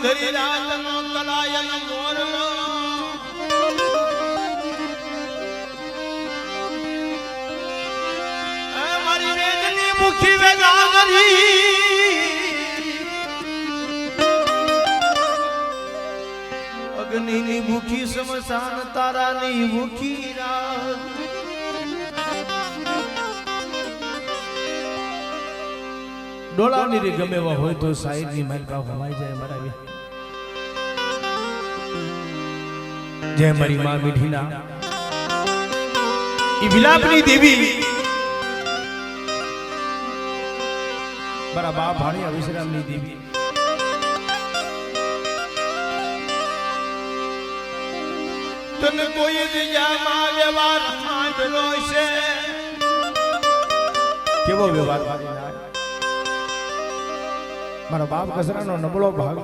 ધરી રાતનો કલાયન મોરલો મારી વેદની મુખી વેગાગરી અગ્નિની મુખી સમસાન તારાની મુખી રાત ડોલાની રે ગમે એવા હોય તો સાઈડની માલકા હમાઈ જાય મારા જય મારી માં મીઠીના ઈ વિલાપની દેવી મારા બાપ ભાણિયા વિશ્રામની દેવી તને કોઈ દિયામાં વ્યવહાર માંડલો છે કેવો વ્યવહાર મારા બાપ કસરાનો નબળો ભાગ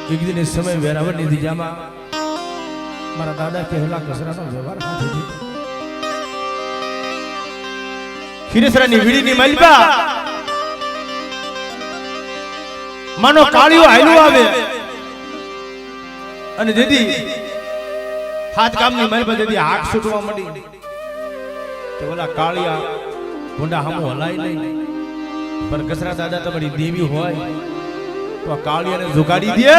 એક દિન સમય વેરાવળની દિજામાં મારા દાદા કહેલા કસરાનો વ્યવહાર હાથે દીધો ખીરેસરાની વીડીની માલપા માનો કાળીઓ હાલ્યો આવે અને જેદી હાથ કામની માલપા જેદી હાક છૂટવા માંડી તો ઓલા કાળિયા ગુંડા હમો હલાય નહીં પણ કસરા દાદા તમારી દેવી હોય તો આ કાળિયાને ઝુકાડી દે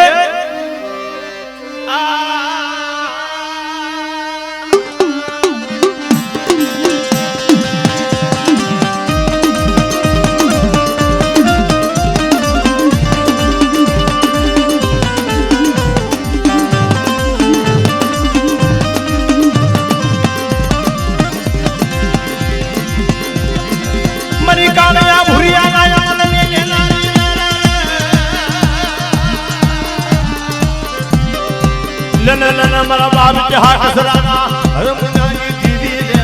મારા બાપ કે હા કસરાના હરમનાની દીવી રે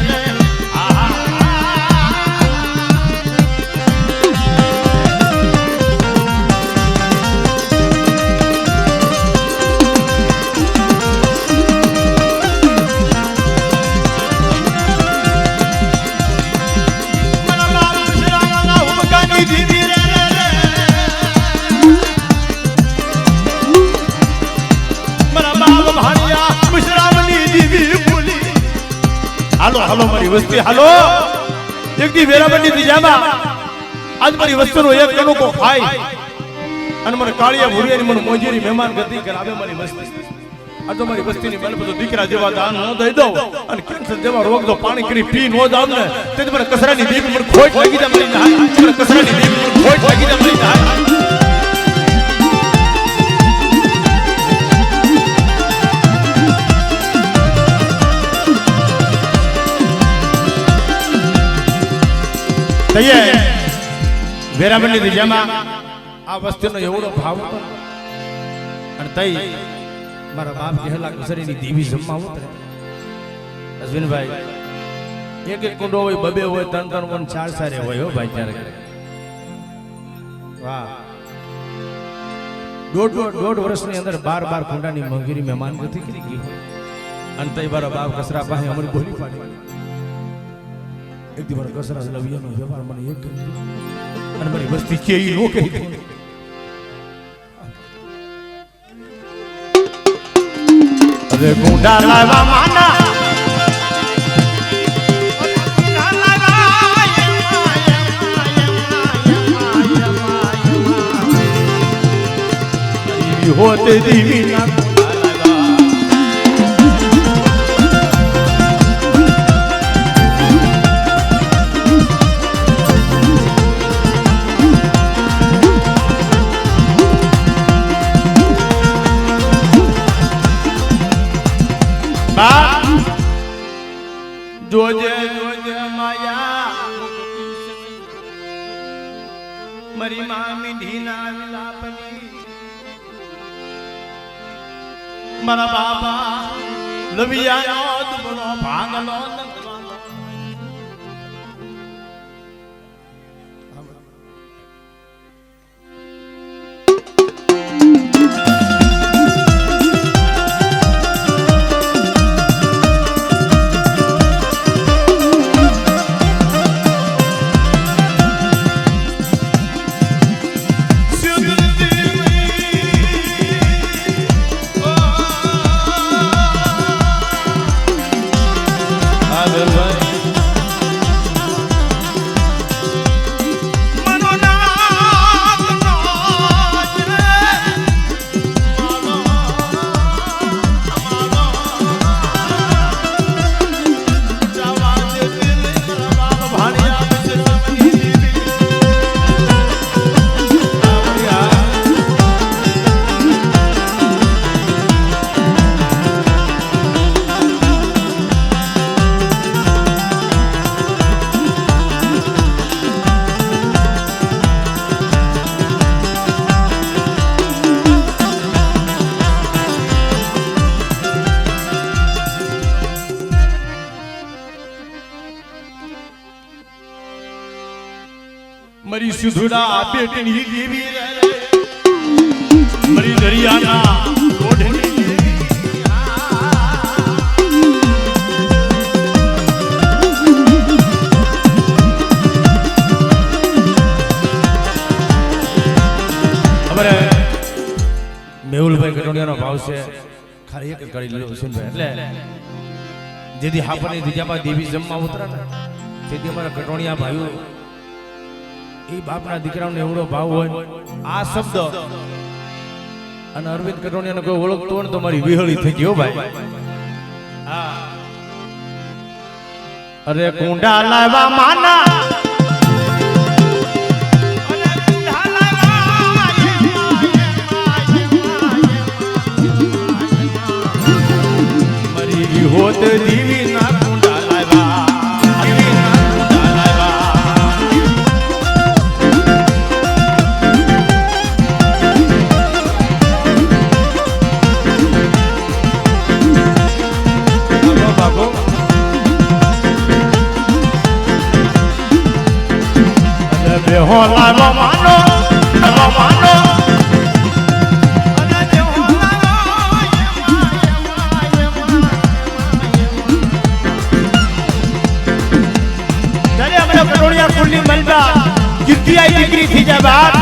મારા બાપ કસરાના હુમકાની દીવી રે મારા બાપ ભાણિયા હાલો હાલો મારી વસ્તી હાલો જગદી વેરાવળની દિજામાં આજ મારી વસ્તુનો એક કણુકો ખાય અને મને કાળિયા ભુરિયાની મને મોજેરી મહેમાન ગતિ કરાવે મારી વસ્તી આ તો મારી વસ્તીની મેલ બધો દીકરા જેવા દાન ન દઈ દઉં અને કેન્સર જેવા રોગ તો પાણી કરી પી ન જાવ ને તે મને કસરાની દેવી મને ખોટ લાગી જાય મારી નાય મને કસરાની દેવી મને ખોટ લાગી જાય મારી નાય વેરાવળની દિજામાં આ વસ્તુનો એવડો ભાવ હતો અને તઈ મારા બાપ કહેલા કસરીની દેવી જમવા ઉતરે અશ્વિનભાઈ એક એક કુંડો હોય બબે હોય ત્રણ ત્રણ કોણ ચાર સારે હોય હો ભાઈ ક્યારેક વાહ દોઢ વર્ષની અંદર 12 કુંડાની મંગીરી મહેમાન ગતિ કરી ગઈ અને તઈ મારા બાપ કસરા પાસે અમારી બોલી પાડી એક દી મારા કસરા લવિયાનો વ્યવહાર મને એક કરી અને મારી વસ્તી કે ઈ નો કહી અરે ગુંડા લાવા માના હોતે દીવી ના જોજે જોજે માયા મારી માં મીઠીના વિલાપની મારા બાબા લવિયાનો દુબળો ભાંગલો મરી સુધુડા બેટની દેવી મરી દરિયાના કોઢની મેહુલભાઈ કટોડિયાનો ભાવ છે ખાલી એક કરી લીધો હુસેનભાઈ એટલે જેથી હાપરની દિજામાં દેવી જમવા ઉતરા ને તેથી અમારા કટોડિયા ભાઈઓ એ બાપના દીકરાઓને એવડો ભાવ હોય આ શબ્દ અને અરવિંદ કટોડિયાનો કોઈ ઓળખતો હોય ને તો મારી વિહળી થઈ ગયો ભાઈ હા અરે કુંડા લાવા માના હોત દીવી ના કુંડા લાવ્યા દીવી ના કુંડા લાવ્યા બાબો અરે બેહો લાવો માનો कितनी डिग्री थी जब आप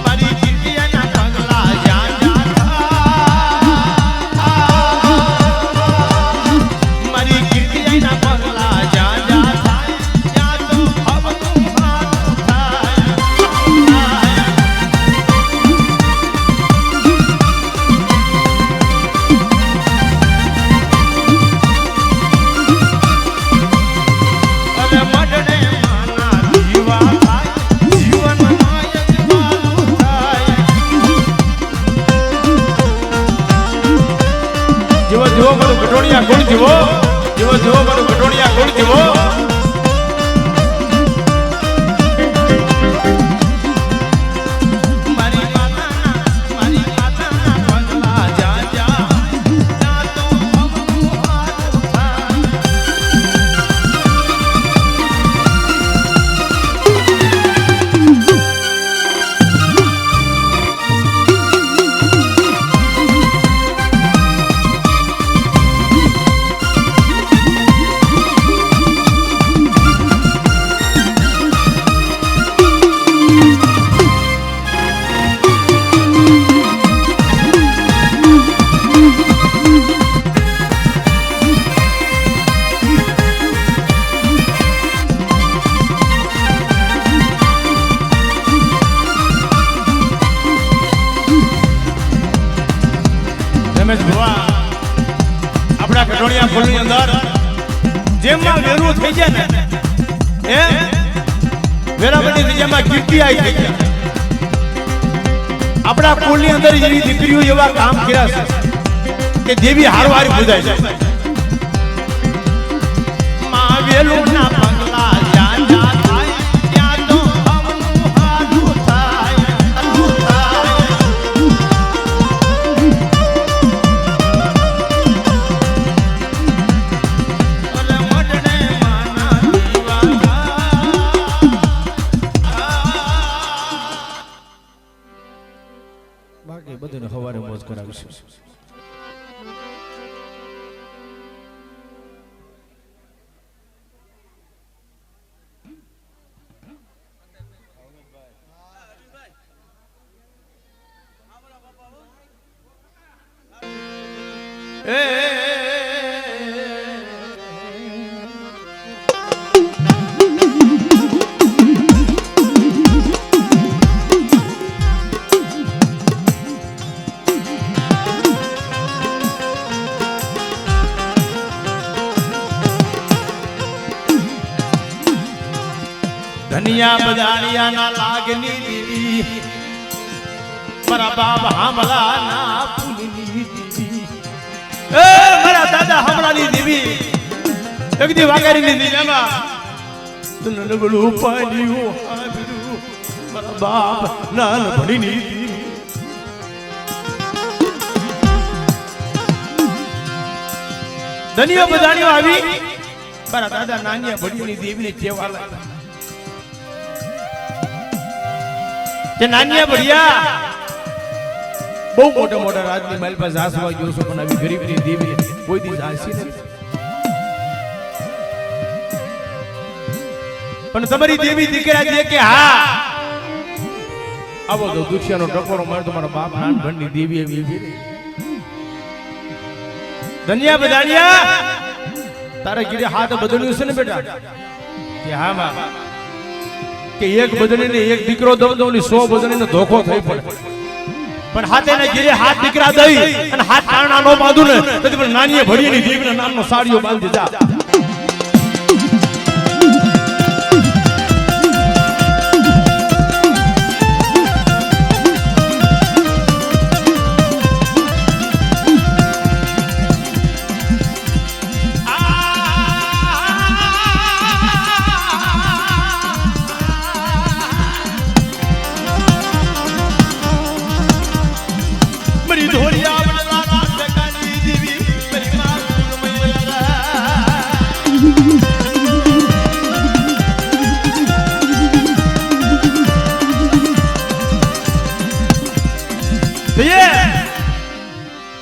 मारी जिंदगी ना पगला जान जाता मारी जिंदगी ना पगला जान जाता या तो अब तुम જીવો મારું કટોડિયા ગુણ જીવો જીવો મારું કટોડિયા ગુણ જીવો મારી માતાના પગલા જા જા તો આપણા કટોડિયા ખોલની અંદર જેમાં વેરું થઈ જાય ને એ વેરાબડી દિજામાં કીર્તિ આવી થઈ જાય આપણા કુળની અંદર એવી દીકરીઓ એવા કામ કર્યા છે કે દેવી હારવારી પૂજાય છે માં વેલું ના પગલા જાન જા થાય ત્યાં તો હમનું હારું થાય બાકી બધું હવારે મોજ કરાવીશું ધનિયા બજાણિયા ના લાગની દીદી મારા બાપ હામલા ના ફૂલની દીદી એ મારા દાદા હામલાની દેવી એકદી વાગારીની દીનામાં તન નબળું પાડ્યું હાબરું મારા બાપ નાન ભણીની દીવી ધનિયા બજાણિયો આવી મારા દાદા નાનિયા ભડીની દેવીને ચેવાલા જે નાનિયા ભડિયા બહુ મોટા મોટા રાજની મારી પાસે આસવા ગયો છો પણ આવી ગરીબની દેવીને કોઈ દી આસી નથી પણ તમારી દેવી દીકરા જે કે હા આવો તો દુખિયાનો ટકોરો માર તમારા બાપ નાનપણની દેવી એવી ધન્યા બધાનિયા તારે ગીરે હાથ બદલ્યું છે ને બેટા કે હા માં કે એક બદલીને એક દીકરો દઉં દઉં ની 100 બદલીને ધોખો થઈ પડે પણ હાથે ને ગીરે હાથ દીકરા દઈ અને હાથ કારણા નો બાંધું ને તો તમે નાનીએ ભડીની દેવીના નામનો સાડીઓ બાંધી જા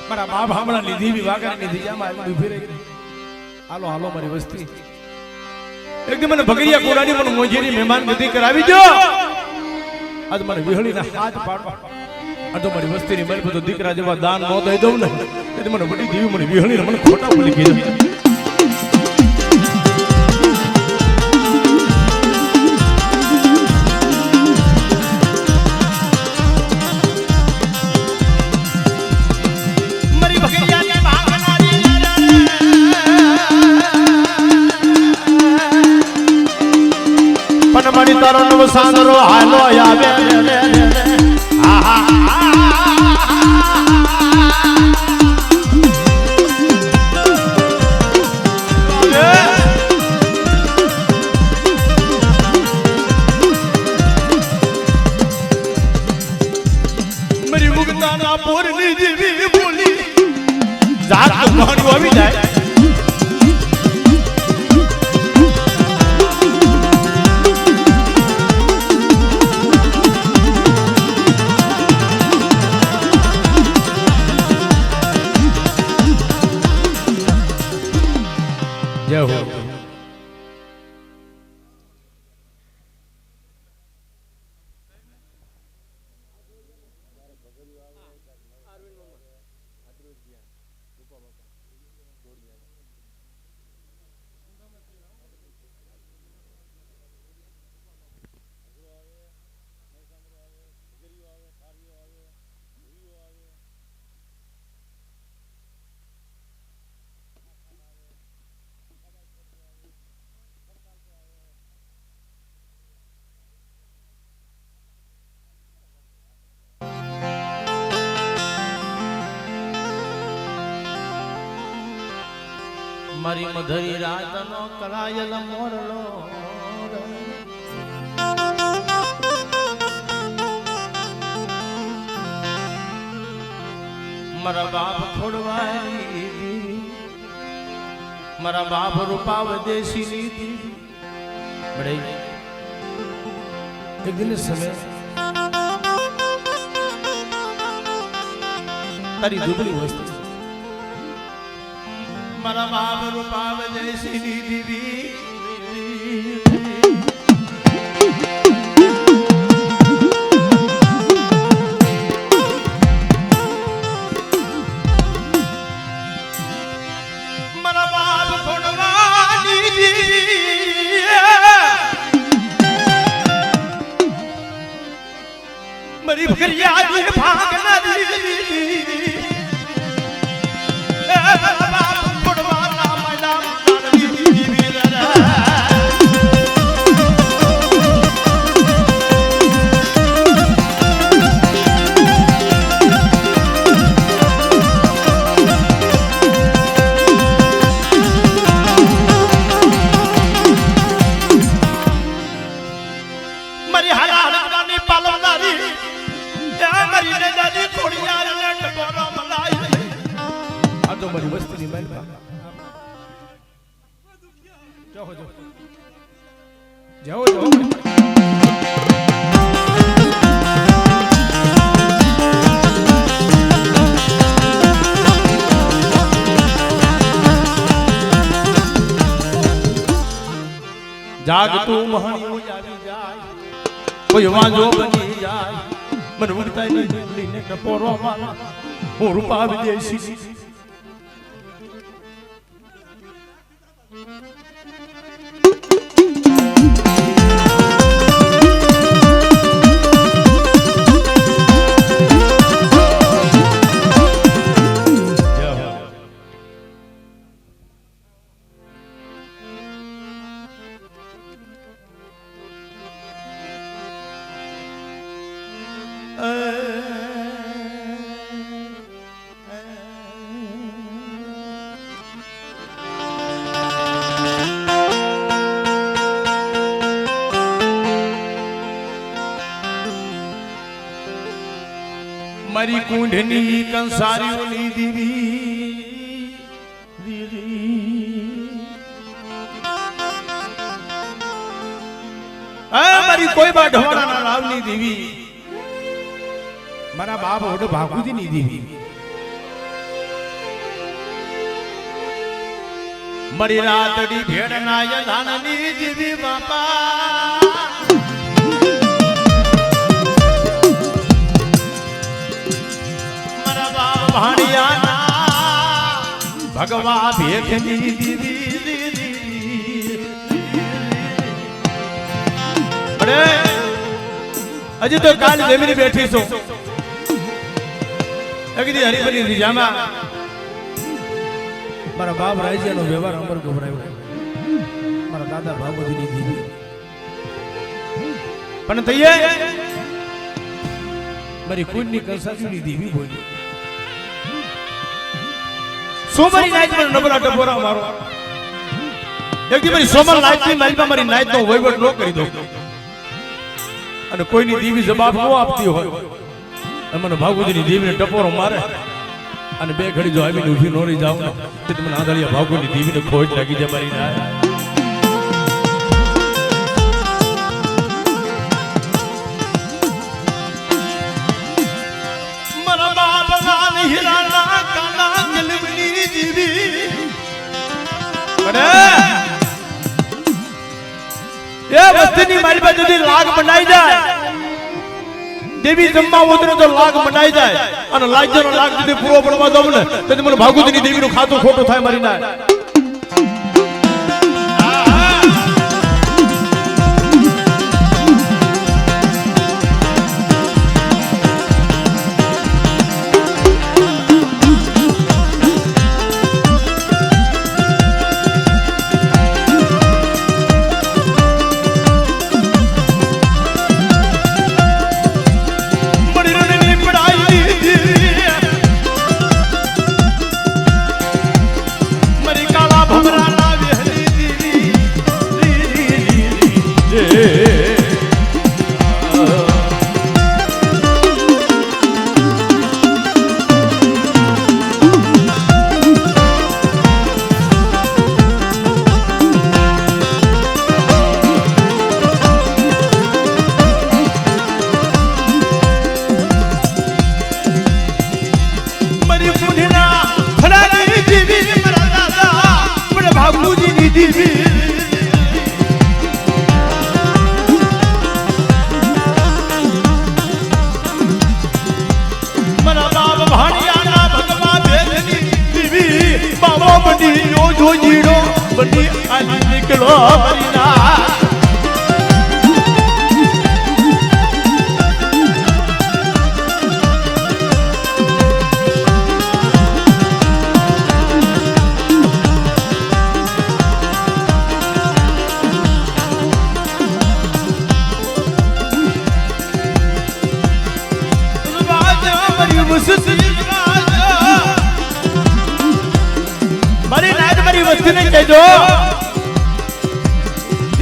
મારા બાપ હમણાં લીધી બી વાગરની દિજામાં આવી ઉભી રહી હાલો હાલો મારી વસ્તી એકદમ મને ભગરિયા કોડાની મને મોજેરી મહેમાન ગતિ કરાવી દો આજ મને વિહળીના હાથ પાડવા આ તો મારી વસ્તીની મારી બધો દીકરા જેવા દાન ન દઈ દઉં ને એટલે મને વડી દેવી મને વિહળીને મને ખોટા બોલી કીધું મણી તારો નવ સાંદરો હાલો આવે મારી મુગદાના પોરની જેવી બોલી જાત માણ્યું આવી જાય જય હો મારી મધરી રાતનો કરાયેલ મોરલો મારા બાપ ખોડવાઈ મારા બાપ રૂપાવ દેશી નીતિ બડે એક દિન સમય તારી દુબળી વસ્તી મારા બાપ રૂપાવ દેશી નીતિ मरी भगरिया जी भागना मरी हरा हरानी पालवदारी मरी ने दादी थोड़ी यार ने टकोरा मलाई आ तो मरी वस्ती नहीं मैं જાઓ જાઓ જાગતું મહાણિયું આવી જાય કોઈ વાંજો બની જાય મન ઉડતા નીકળીને ટપોરોમાં હું રૂપા વિદેશી મારી કુંઢની કંસારીઓની દીવી મારી કોઈ બા ઢોરાના રાવની દીવી મારા બાપ ઓઢ ભાગુજીની દીવી મારી રાતડી ભેડના યદાનની દીવી બાપા ભગવા ભેખની દીદી અરે હજી તો કાલ જમીને બેઠી છો એકદી હરીફરી રીજામાં મારા બાપ રાજ્યનો વ્યવહાર અમર ગભરાયો મારા દાદા ભાગવતીની દીદી પણ થઈએ મારી કુંડની કંસાસીની દીવી બોલી સોમરી નાઈટ પર નબળા ટપોરા મારો એકદી મારી સોમર નાઈટ ની માલમાં મારી નાઈટ નો વહીવટ ન કરી દો અને કોઈની દીવી જવાબ ન આપતી હોય મને ભાગવતીની દીવીને ટપોરો મારે અને બે ઘડી જો આવીને ઊભી ન રહી જાવ ને તો મને આંધળિયા ભાગવતીની દીવીને ખોટ લાગી જાય મારી ના મારા બાપ ના હીરાના કાના ગલબની વસ્તીની મારી પાસે যদি લાગ બનાઈ જાય દેવી જમવા ઉતરે તો લાગ બનાઈ જાય અને લાગ્યનો લાગ যদি પૂરો પડવા દો ને તો મને ભાગવતીની દેવીનું ખાતું ખોટું થાય મારી ના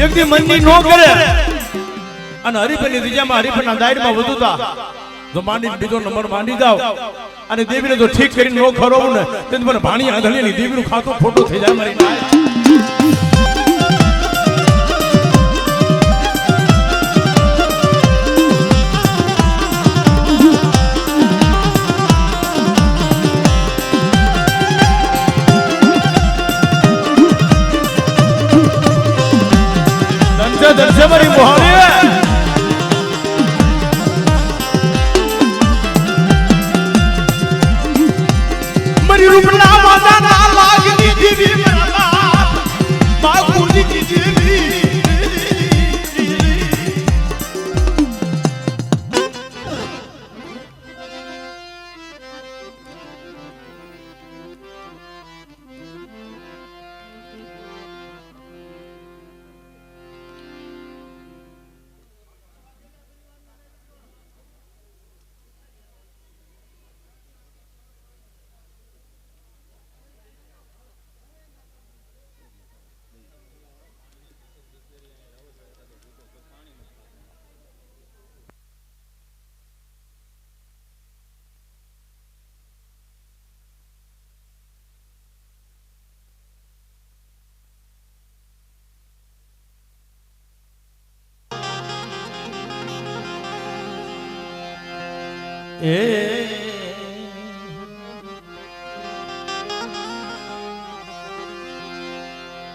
એકદી મનની નો કરે અને હરીફની રીજામાં હરીફના દાયરમાં વધુતા જો માંડી બીજો નંબર માંડી જાવ અને દેવીને જો ઠીક કરીને નો ખરોવું ને તો મને ભાણી આંધળીની દેવીનું ખાતું ખોટું થઈ જાય મારી દર્શે મારી મોહાણી મારી રૂપના માતા ના લાગની દીવી મારા બાપુજી કી દીવી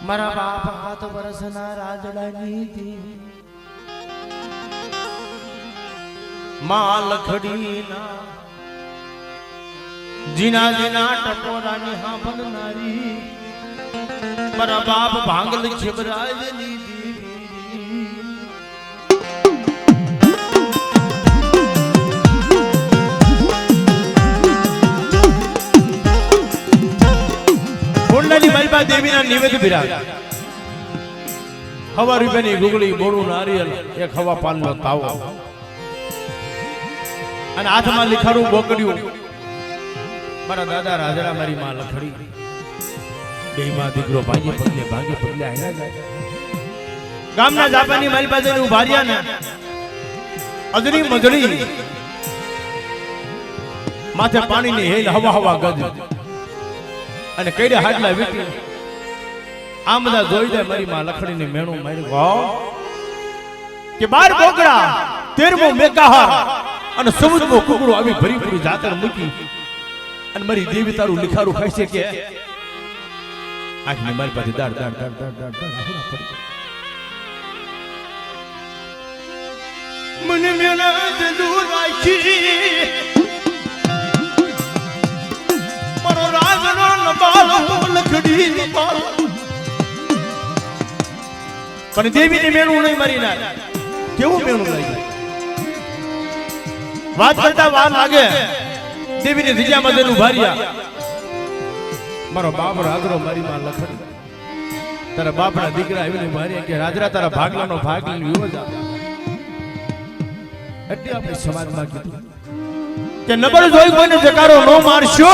મારા બાપ હાથ વર્ષના રાજડાની દી માલ ખડીના જીના જીના ટપોરાની હા બનનારી મારા બાપ ભાંગલ છેબરાજની દી કોંડાની માલબા દેવીના નિવેદ બિરાજ હવા રૂપિયાની ગુગળી બોળું નારિયેલ એક હવા પાનનો તાવો અને હાથમાં લીખારું બોકડ્યું મારા દાદા રાજડા મારી માં લખડી બે માં દીકરો ભાંગી પગલે આયલા જાય ગામના જાપાની માલબા જઈને ઉભા રહ્યા ને અજરી મજડી માથે પાણીની હેલ હવા ગજ અને કઈડે હાડલા વીટી આમ બધા જોઈ જાય મારી માં લખડીને મેણું મારી વાવ કે 12 બોકડા 13મો મેકાહાર અને સમુદ્રનો કુકડો આવી ભરી પૂરી જાતર મૂકી અને મારી દેવી તારું લીખારું ખાય છે કે આખની મારી પાસે દાડ મને મેણા દૂર રાખી મારો રાજનો નબાલો લખડી નબાલો પણ દેવીની મેણું નહીં મારી ના કેવું મેણું લાગ્યું વાત કરતા વાર લાગે દેવીની ધીજામાં જઈને ઉભા રહ્યા મારો બાપ રાજરો મારી માં લખડી તારા બાપના દીકરા આવીને મારી કે રાજરા તારા ભાગલાનો ભાગ લઈને વિવો જા એટલે આપણે સમાજમાં કીધું કે નબળ જોઈ કોઈને જકારો નો મારશો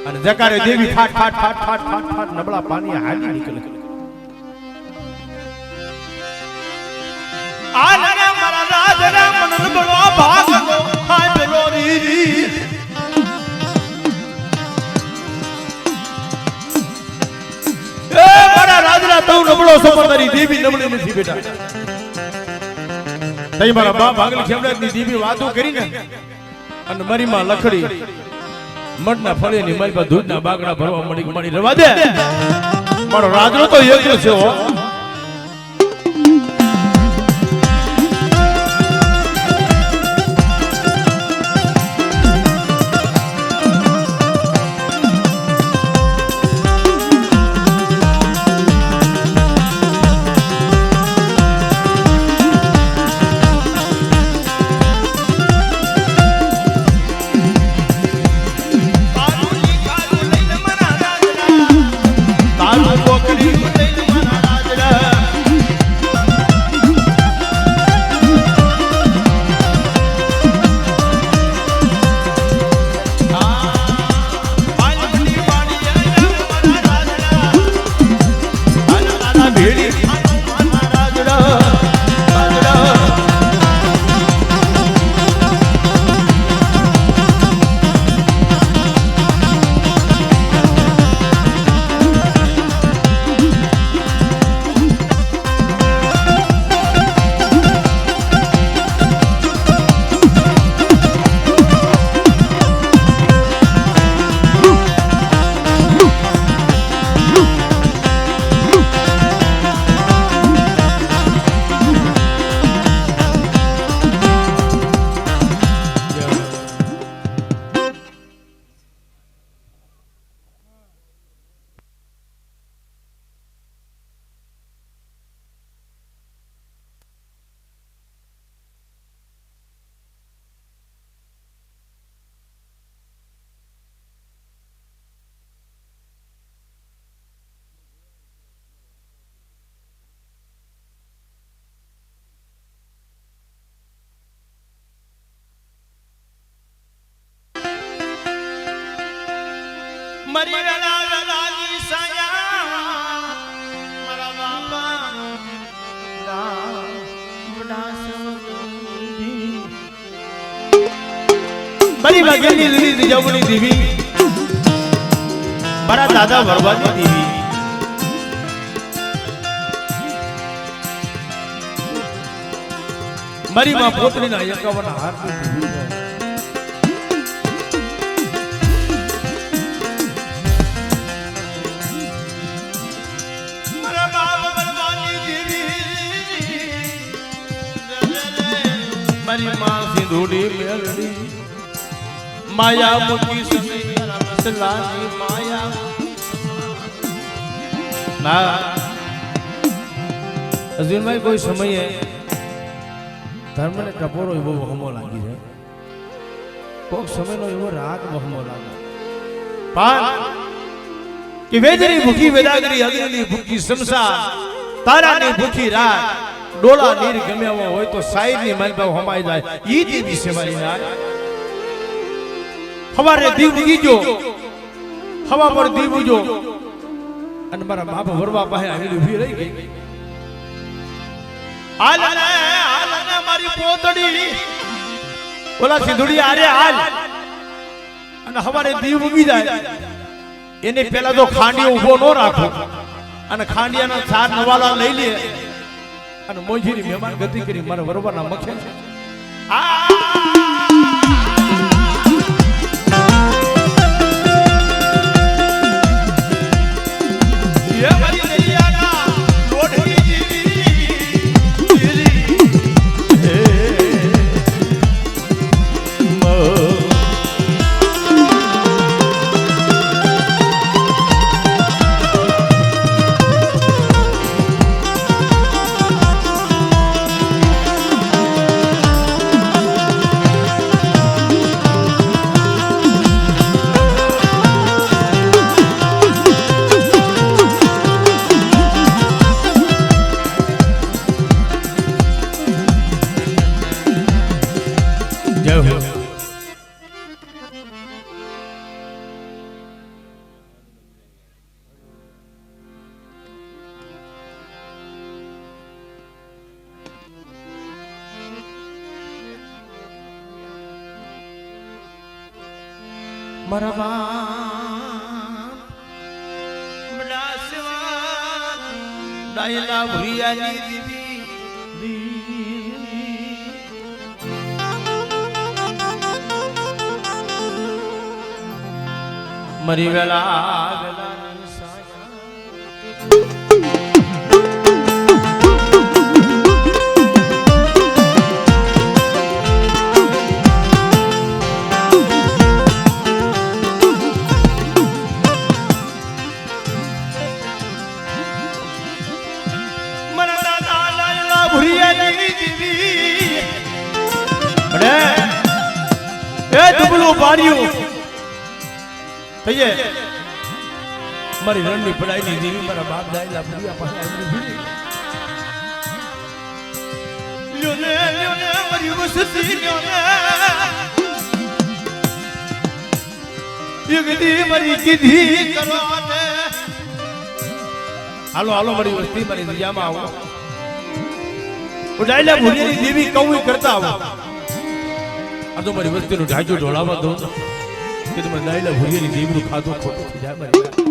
અને જકારે દેવી ફાટ નબળા પાણી હાલી નીકળે આ લડા મારા રાજરા મન નબળો ભાગનો હાય બેલોરી એ મારા રાજરા તું નબળો સમંદરી દેવી નબળી નથી બેટા તઈ મારા બાપ ભાગલી ખેમરાજની દેવી વાતો કરીને અને મારી માં લખડી મડના ફળેની મારી પાસે દૂધના બાગડા ભરવા મળી રવા દે મારો રાજરો તો એક છે હો બોકડી લઈને મારા મરી વેલા વેલાની સાયા મારા બાપા મારી વાગેલી લીલી જવની દેવી મારા દાદા વરવાની દેવી મારી માં પોતરીના 51 હાથની દેવી મારા બાપ વરવાની દેવી મારી માં સિંધુડી મેલડી માયા મુકી સમય મસલાની માયા ના અર્જુનભાઈ કોઈ સમયે ધર્મને ટપોરો એવો વહમો લાગી જાય કોઈક સમયનો એવો રાગ વહમો લાગે પણ કે વેદની ભૂખી વેદાગરી અગ્નિની ભૂખી સંસાર તારાની ભૂખી રાત ડોલા નીર ગમ્યા હોય તો સાઈડની માલભાવ હમાઈ જાય ઈ દેવી છે મારી ના હવારે દીવ ગીજો હવા પર દીવ જો અને મારા બાપ વરવા પાસે આવીને ઊભી રહી ગઈ હાલને મારી પોતડી ઓલા સિંધુડી આરે હાલ અને હવારે દીવ ઉગી જાય એને પેલા તો ખાંડિયો ઊભો ન રાખો અને ખાંડિયાના ચાર નવાલા લઈ લે અને મોંજીની મહેમાન ગતિ કરી મારા વરવાના મખે મારા બાપ બડા સેવા ડાયલા ભુરિયાની દીવી મરી વેલા વેલાની સાયા મારી રણની પડાઈની દેવી મારા બાપ દાયલા ભૂરિયા પાસે આવીને ભૂલી લ્યોને મારી વસતી લ્યોને યુગદી મારી કીધી કરવાને હાલો હાલો મારી વસ્તી મારી દરિયામાં આવો દાયલા ભૂરિયાની દેવી કવું કરતા આવો આ તો મારી વસ્તીનું ઢાંચું ઢોળાવા દો કે તમે દાયલા ભૂરિયાની દેવીનું ખાધું ખોટું થઈ જાય મારી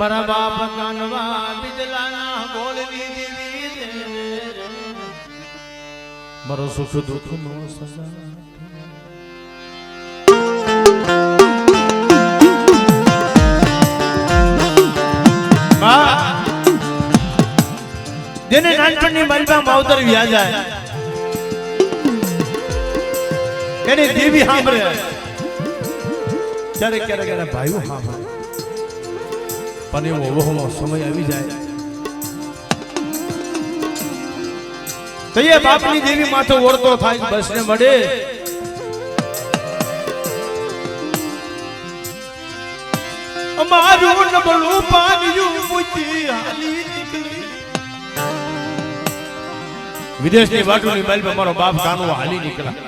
મારા બાપ કાનવા બિજલાના ગોળની દેવી રે મારો સુખ દુઃખ નો સદા જેને નાનપણની માલપા માવતર વ્યા જાય એને દેવી સાંભળે ક્યારેક ક્યારેક એના ભાઈઓ સાંભળે પણ એવો વહુનો સમય આવી જાય તો એ બાપની દેવી માથે ઓળતો થાય બસને મળે અમારું નબળું પાનિયું મૂકી હાલી નીકળી વિદેશની વાટોની બાઈલ મારો બાપ કાનો હાલી નીકળ્યા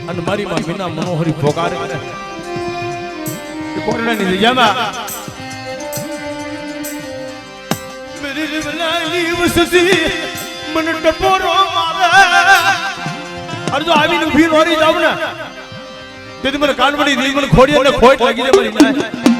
અને મારી માં વિના મનોહરી પોકારે કરે કોરડાની દિજામાં મેરી રીવલાલી વસતી મન ટપોરો મારે અરે જો આવીને ઊભી નોરી જાવ ને તેથી મને કાનવડી દી મને ખોડી અને ખોટ લાગી જાય મારી જાય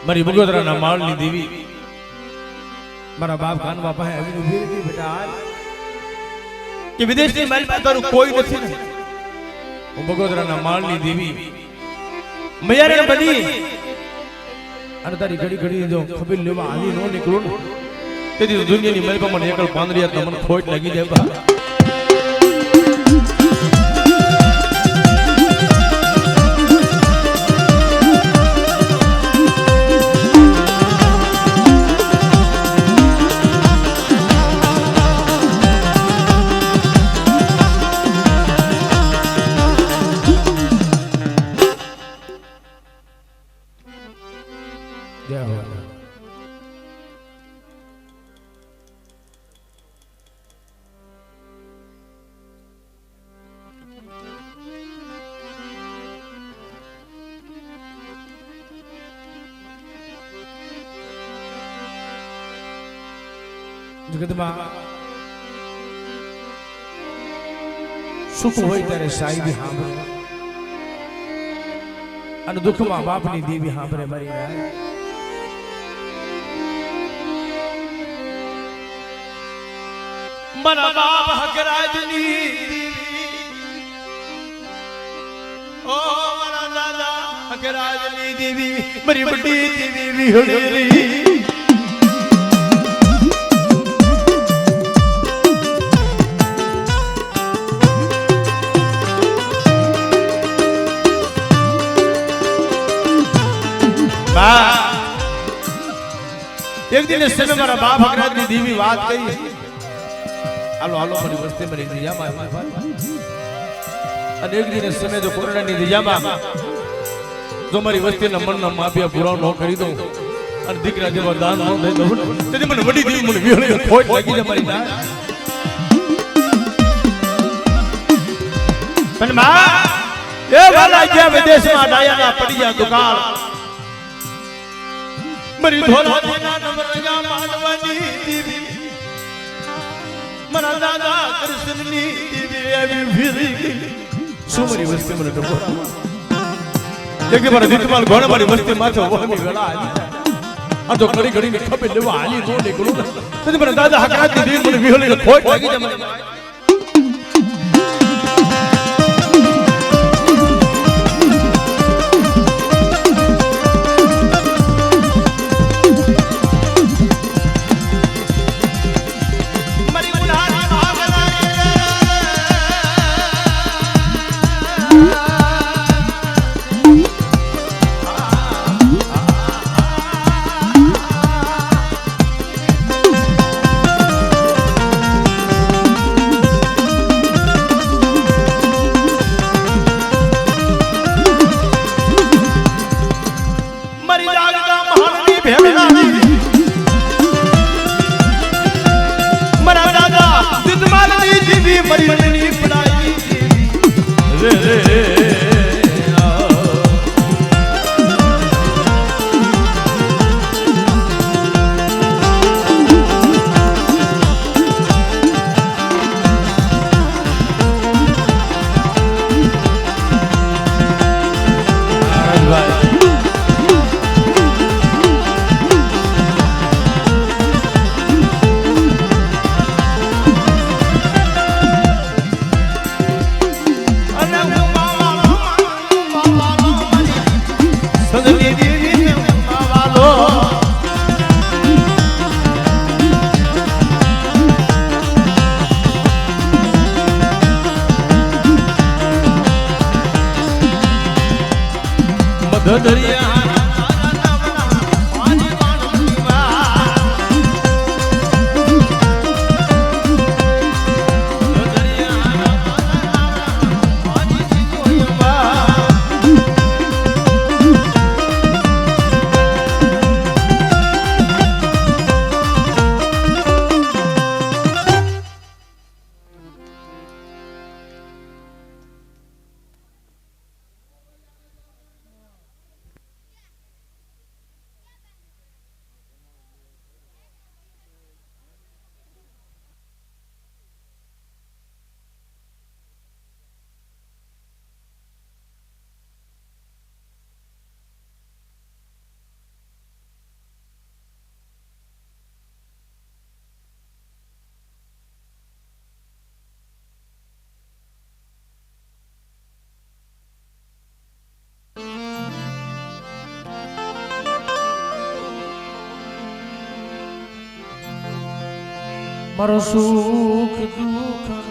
મારી બગોદરાના માળની દેવી મારા બાપ કાનવા પાસે આવીને ઊભી રહી બેટા કે વિદેશની માલ પાસે તારું કોઈ નથી ને હું બગોદરાના માળની દેવી મૈયારે બની અને તારી ઘડી ઘડી જો ખબર લેવા આવી નો નીકળું તેથી દુનિયાની માલ પર મને એકલ પાંદરિયા મને ખોટ લાગી જાય બા જગતમાં સુખ હોય ત્યારે સાહેબી સાંભળે અને દુઃખમાં બાપની દેવી સાંભળે મારી રાય મારા બાપ હકરાજની ઓ મારા દાદા હકરાજની દેવી મારી બડી દેવી વિહળેરી એક દિન સમય મારા બાપ હકરાજની દેવી વાત કહી હાલો હાલો મારી વસ્તી મારી દિજામાં અને એક દિન સમય જો કોરોનાની દિજામાં જો મારી વસ્તીના મનના માફિયા પૂરા ન કરી દઉં અને દીકરા જેવા દાન ન દઈ દઉં તેથી મને વડી દેવી મને વિહળી ખોટ લાગી જાય મારી ના પણ માં એ વાલા ગયા વિદેશમાં ડાયાના પડી ગયા દુકાળ મરી ધોળાના નવરંગા માંડવાની દેવી મારા દાદા કૃષ્ણની દેવી આવી ફીરી શું મારી વસ્તી મને ટકોરા કે મારા દીકમાલ ઘોડે મારી વસ્તી માથે વહની વેળા આવી આ તો ઘડી ઘડી ને ખબર લેવા હાલી નો નીકળું તેથી મારા દાદા હકરાજની દેવી મને વિહળીને ખોટ લાગી જાય મને દેવી મારી મનની પડાઈ રે રે મારો સુખ દુઃખ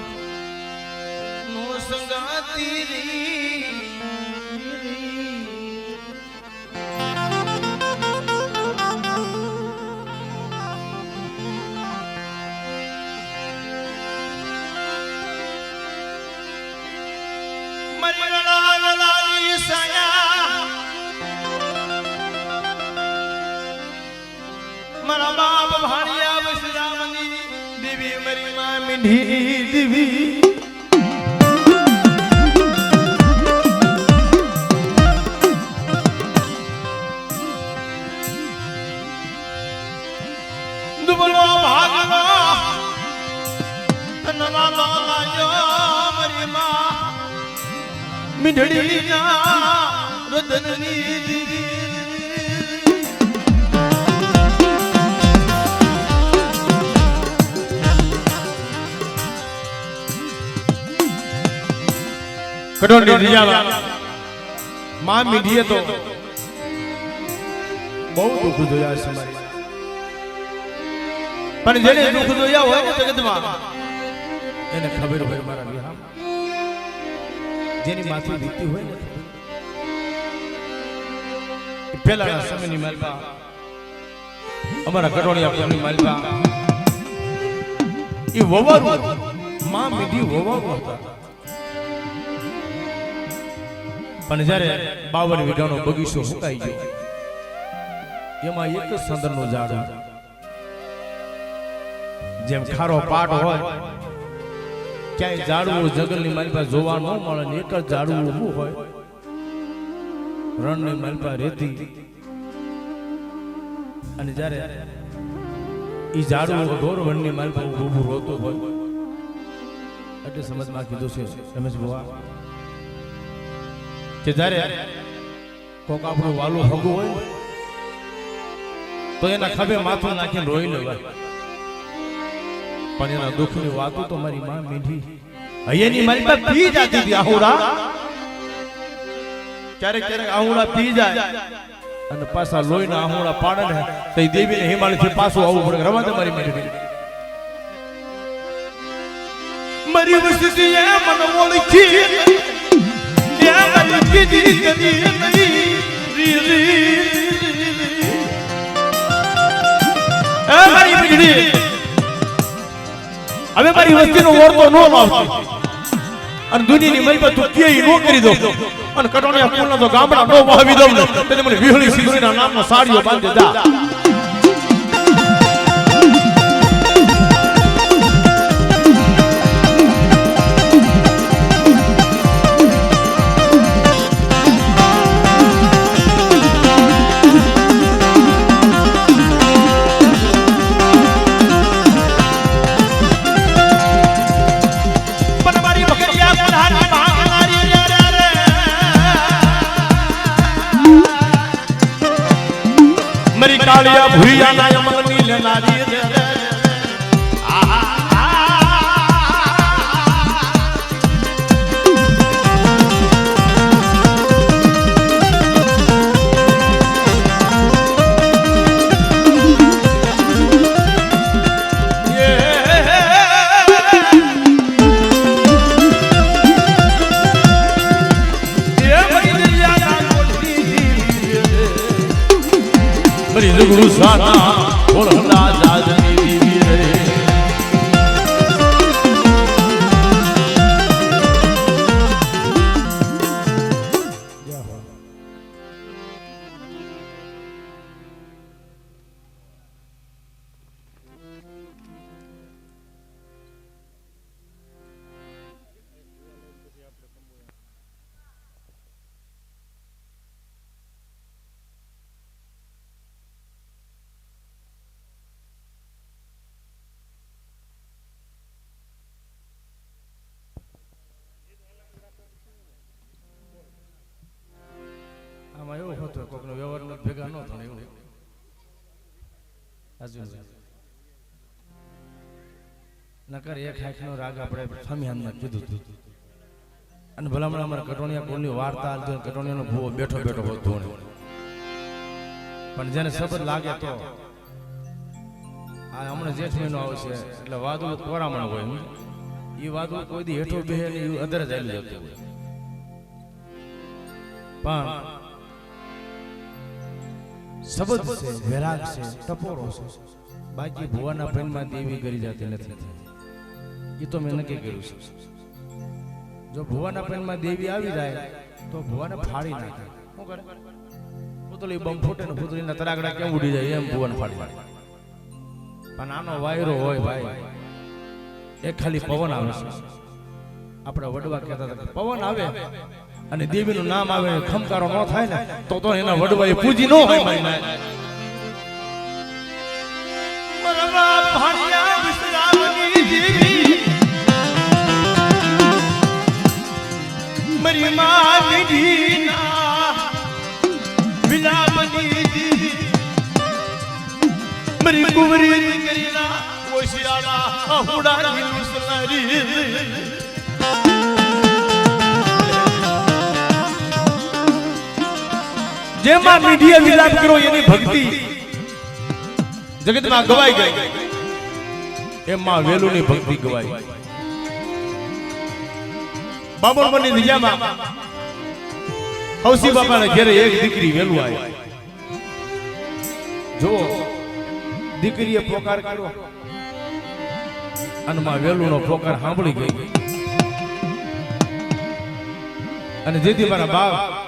નો સંગાતી રી મારી લાલાની સયા મારા બાપ ભાણિયા વસરામની દેવી મારી માં મીઠી દેવી દુબળો ભાગલો નવા લાલાયો મારી માં મીઠડી ના રતનની દેવી કટોરી રીજાવા માં મીઠીએ તો બહુ દુઃખ જોયા છે મારી પણ જેને દુઃખ જોયા હોય ને જગતમાં એને ખબર હોય મારા વિહામ જેની માથે વીતી હોય ને પેલાના સમયની માલપા અમારા કટોળિયા પ્રેમની માલપા એ વવારું માં મીઠી વવારું હતા પણ જ્યારે 52 વીઘાનો બગીચો સુકાઈ ગયો એમાં એક જ સંદરનો ઝાડ હતું જેમ ખારો પાટ હોય ક્યાંય ઝાડવું જંગલની મારી પાસે જોવા ન મળે ને એક જ ઝાડવું ઊભું હોય રણની મારી પાસે રેતી અને જ્યારે ઈ ઝાડવું અઘોર વનની મારી પાસે ઊભું રોતું હોય એટલે સમજમાં કીધું છે રમેશ બુઆ કે જ્યારે કોક આપણું વાલું હગું હોય તો એના ખભે માથું નાખીને રોઈ લેવાય પણ એના દુઃખની વાતો તો મારી માં મીઠી હૈયેની મારી પાસે પી જાતી હતી આહુડા ક્યારેક ક્યારેક આહુડા પી જાય અને પાછા લોહીના આહુડા પાડે ને તો એ દેવીને હિમાલયથી પાછું આવવું પડે રવા દે મારી મીઠી મારી વસ્તી એ મન ઓળખી હવે મારી વસ્તીનો ઓરતો ન લાવતી અને દુનિયાની મરી પર તું કેય નો કરી દો અને કટોણિયા ફૂલના તો ગામડા નો વાવી દઉં ને તેને મને વિહળી સિંદુરીના નામનો સાડીઓ બાંધી જા કાળિયા ભૂરિયાના યમનની લેનારી રે ગુરુ સાના ઓળખના જાજની દીવી રે આમાં એવું હતું કોકનો વ્યવહાર ભેગા ન થાય એવું નકર એક હાથનો રાગ આપણે ફમિયાનમાં કીધું હતું અને ભલામણ અમારા કટોણિયા કોલની વાર્તા હાલતી હોય કટોણિયાનો ભૂવો બેઠો બેઠો હોતો પણ જેને શબ્દ લાગે તો આ હમણાં જેઠ મહિનો આવશે એટલે વાદળું કોરામણ હોય એ વાદળું કોઈ દી હેઠો બેહે ને એ અધર જ આવી જતું હોય પણ શબ્દ છે વિરાગ છે ટપોરો છે બાકી ભુવાના પ્રેમમાં દેવી કરી જતી નથી એ તો મેં નક્કી કર્યું છે જો ભુવાના પ્રેમમાં દેવી આવી જાય તો ભુવાને ફાડી નાખે શું કરે પુતળી બમ ફૂટે ને પુતળીના તરાગડા કેમ ઉડી જાય એમ ભુવાને ફાડી નાખે પણ આનો વાયરો હોય ભાઈ એક ખાલી પવન આવે છે આપણે વડવા કહેતા હતા પવન આવે અને દેવીનું નામ આવે ખમકારો ન થાય ને તો એના વડવા એ પૂજી ન હોય મારી માં મીઠીના વિલાપની દીદી મારી કુંવરી દીકરીના ઓશિયાના હુડાની મુસલરી જેમાં મીઠીએ વિલાપ કરો એની ભક્તિ જગતમાં ગવાઈ ગઈ એમાં વેલુની ભક્તિ ગવાઈ બાબુલમની દિજામાં હૌસી બાપાના ઘરે એક દીકરી વેલું આવી જો દીકરીએ પોકાર કર્યો અને માં વેલુનો પોકાર સાંભળી ગઈ અને જેથી મારા બાપ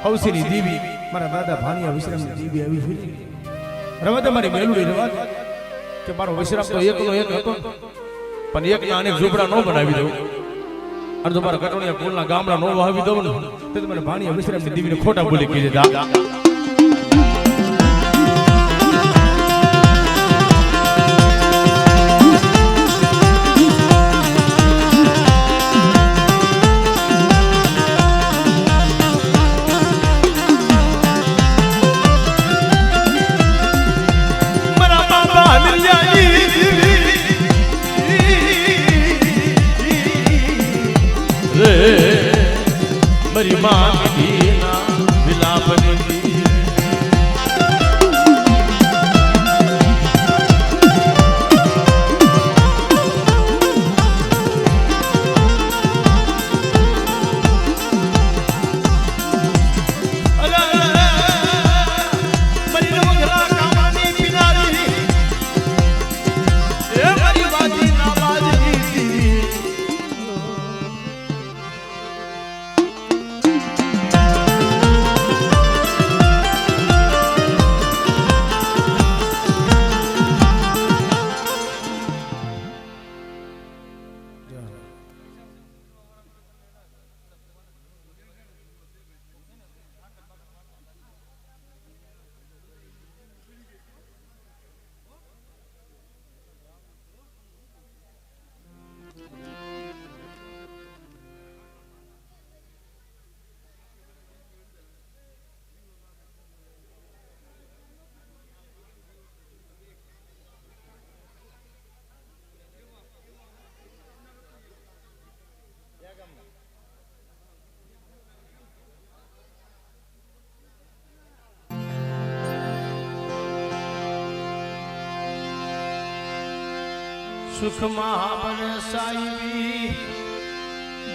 હૌસીની દેવી મારા દાદા ભાનિયા વિશ્રામની દેવી આવી છે રવા તમારી મેલુડી રવા કે મારો વિશ્રામ તો એકનો એક હતો પણ એકના અનેક ઝૂંપડા ન બનાવી દઉં અને જો મારા કટોણિયા કુલના ગામડા નો વાવી દઉં ને તો તમારે ભાનિયા વિશ્રામની દેવીને ખોટા બોલી કહી દીધા મારી માં દીના વિલાપની સુખમાં બને સાઈવી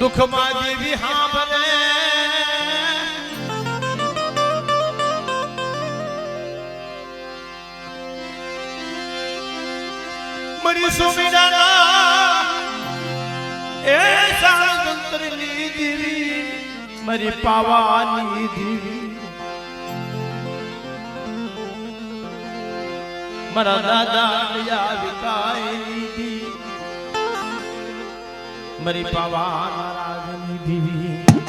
દુઃખમાં દેવી હા બને મરી સુમિડાના એ સાળંતરની દેવી મરી પાવાની દેવી મારા દાદા વિકાયની મરી પાવાના રાજની દેવી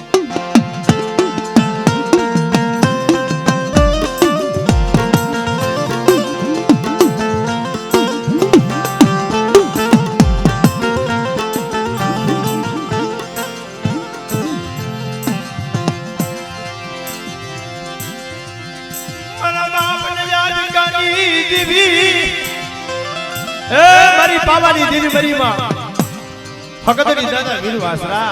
મારી પાવાની દેવી મરી માં ફકતની દાદા વીર વાસરા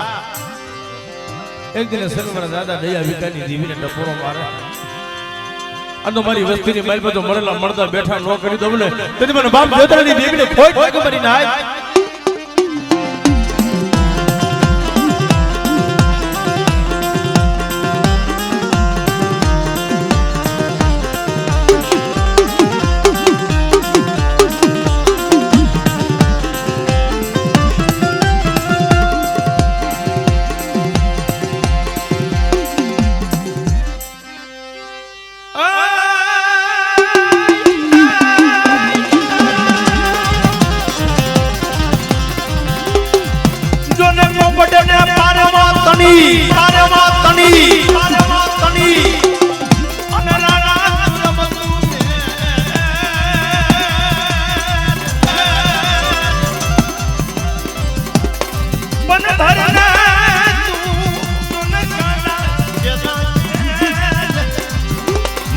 એક દિને સર્વના દાદા દયા વિકાની દેવીને ટપોરો મારે અને મારી વસ્તીની માલ પર તો મળેલા મળતા બેઠા ન કરી દઉં ને તેથી મને બાપ દેવતાની દેવીને ખોટ લાગે મારી નાય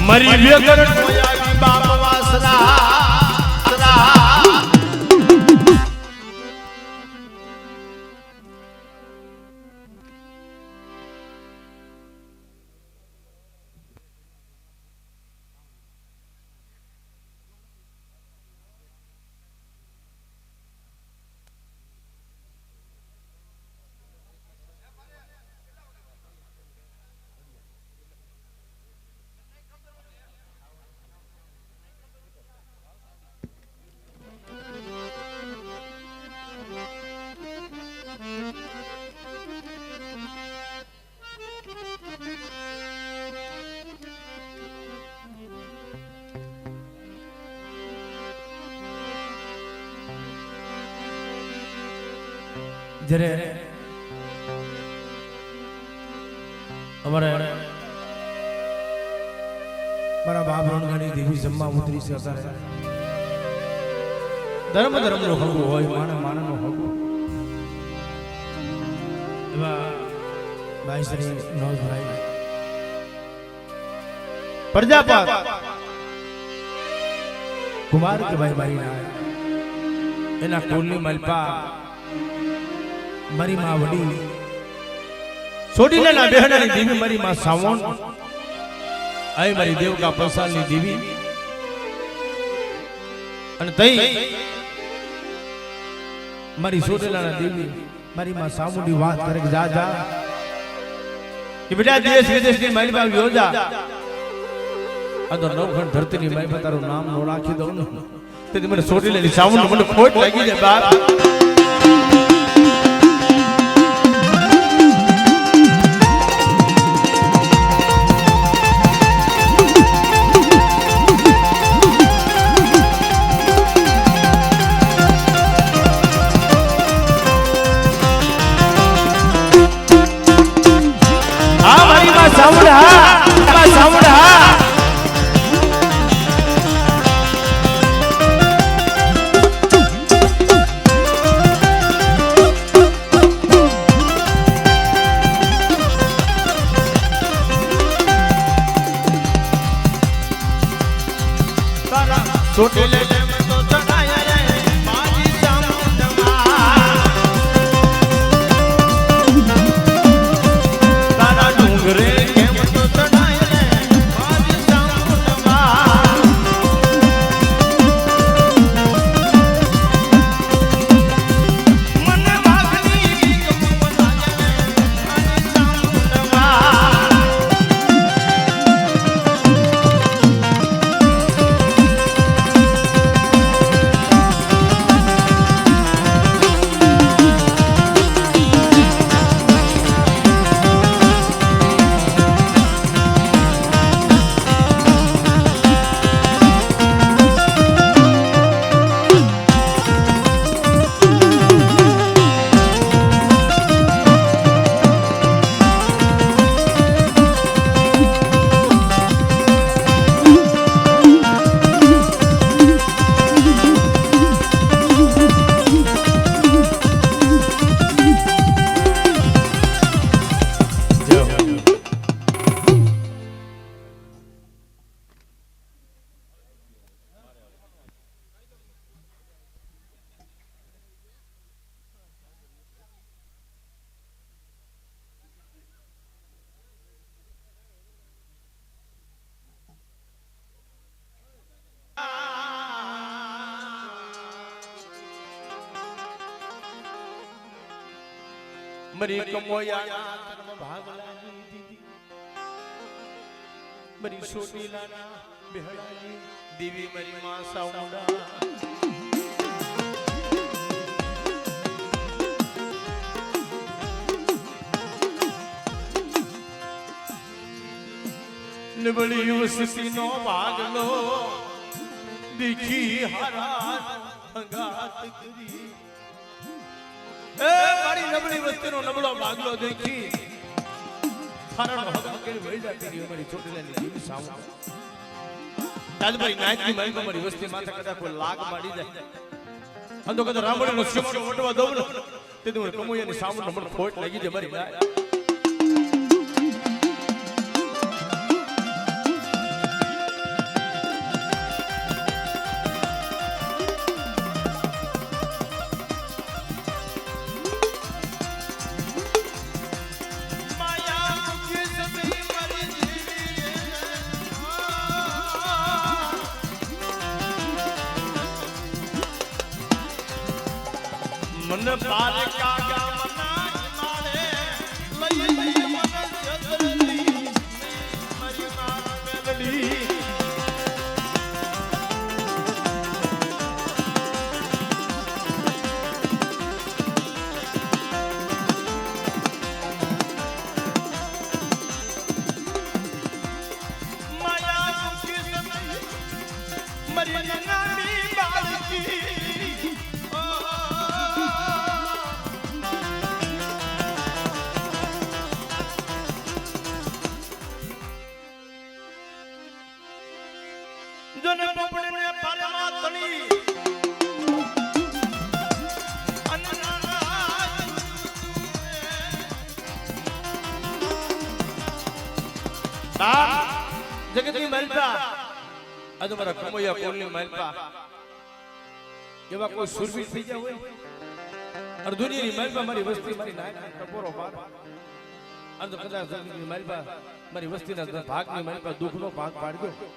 મરી વેગર ટોયા બાપ વાસરા જ્યારે અમારે મારા બાપ રણગાડી દેવી જમવા ઉતરી છે અત્યારે ધર્મ નો હગું હોય માણસ નો હગું એવા ભાઈ શ્રી નોંધભાઈ પ્રજાપત કુમાર કે ભાઈ મારી એના કુલની મલપા મારી માં વડી સોડીના બેહણાની દેવી મારી માં સાવણ આઈ મારી દેવકા પ્રસાદની દેવી અને તઈ મારી સોડેલાના દેવી મારી માં સામુંડી વાત કરે કે જા જા કે બેટા દેશ વિદેશની મારી માં યોજા આ તો નવખંડ ધરતીની મારી માં તારું નામ નો રાખી દઉં ને તેથી મને સોડેલાની સાવણ મને ખોટ લાગી જાય બાપ ચોટીલે તો ચડાયા રે મારી સામુંડમાં તારા ડુંગરે કેમ તો ચડાયા રે મારી સામુંડમાં મરી કમોયા કર્મ ભાગલાની દીદી મરી સોટીલાના બેહડાની દેવી મરી માં સાઉંડા નબળી વસતી નો ભાગલો દીખી હારા અંગાત કરી એ મારી નબળી વસ્તીનો નબળો ભાગલો દેખી હારાનો હક કરી વૈડા કરી મારી ચોટીલાની દેવી સાઉન્ડ રાજભાઈ નાયકની મારી મારી વસ્તી માથે કદાચ કોઈ લાગ મારી જાય અંતો કદાચ રામણીનો શિવનો વટવા દઉં ને તે હું કમોયાની સાઉન્ડ મને ખોટ લાગી જાય મારી નાય मन पाल कागा मना मारे लई मन चतरली मरी मार मेलडी माया मुखी से मरी ननामी बालकी જને પપડીને પાલવા તણી જગતની માલપા આ તો મારા કમોયા કોલની માલપા એવા કોઈ સુરવીર થઈ ગયા હોય અને દુનિયાની માલપા મારી વસ્તી મારી નાય ટપોરો પાર આ તો કદાચ જગતની માલપા મારી વસ્તીના ભાગની માલપા દુઃખનો ભાગ પાડ્યો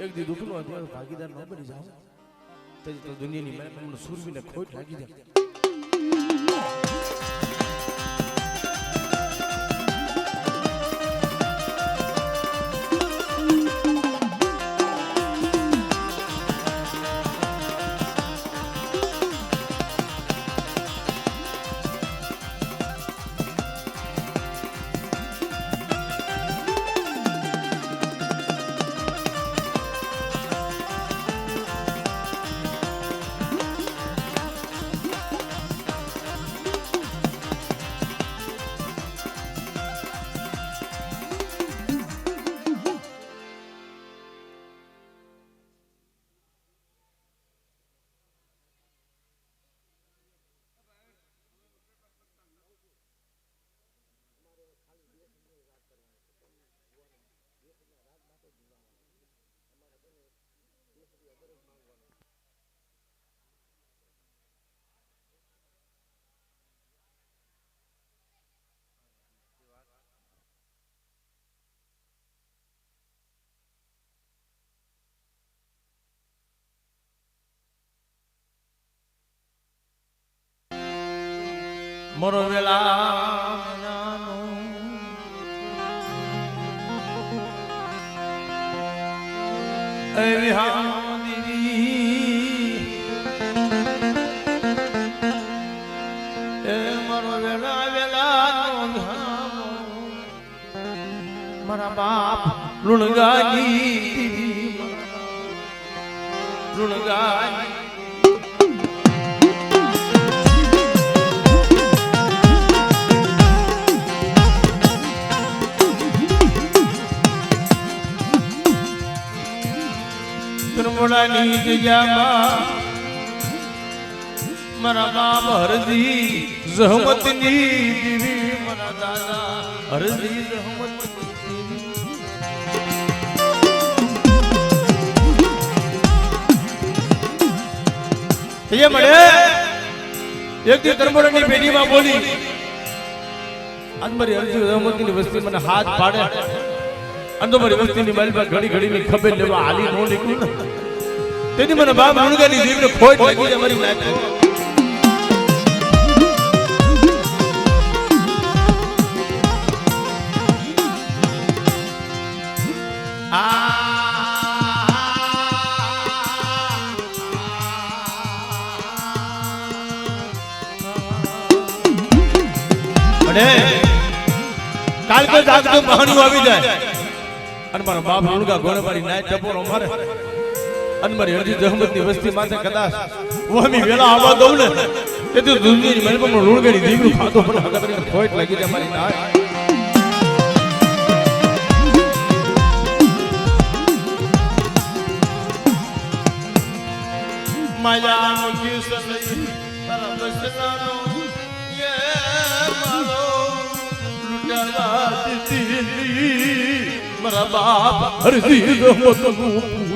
એક દી દુઃખનો અત્યારે ભાગીદાર ન બની જાવ તો દુનિયાની માલપા મને સુરવીને ખોટ લાગી જાય મોરો વેલા નાનો એ વિહારી એ મોરો વેલા વેલા નો મારા બાપ લુણગાની લુણગાની મોડાની જગ્યામાં મારા બાપ હરજી જહમતની દીવી મારા દાદા હરજી જહમત મળે એક દી તરમોડાની પેઢીમાં બોલી આજ મારી હરજી જહમતની વસ્તી મને હાથ પાડે અને તો મારી વસ્તીની મારી ઘડી ઘડીની ખબર લેવા હાલી નો નીકળ્યું ને તેની મને બાપ મુણગાની જીવને ખોટ લાગી જાય મારી લાગે અને કાલ તો જાગતો કહાણીઓ આવી જાય અને મારા બાપ લુણગા ગોળે મારી નાય ટપોરો મારે અને મારી હરજી જહમતની વસ્તી માથે કદાચ વહમી વેલા આવવા દઉં ને તેથી દુનિયાની મહેલમાં લુણગાની દીકરું ખાતો પણ હગા કરીને ખોટ લાગી જાય મારી નાય માયા કિસન તારા બસનાનો યે મારો લૂંટાવા દીધી મારા બાપ હરજી રમતનું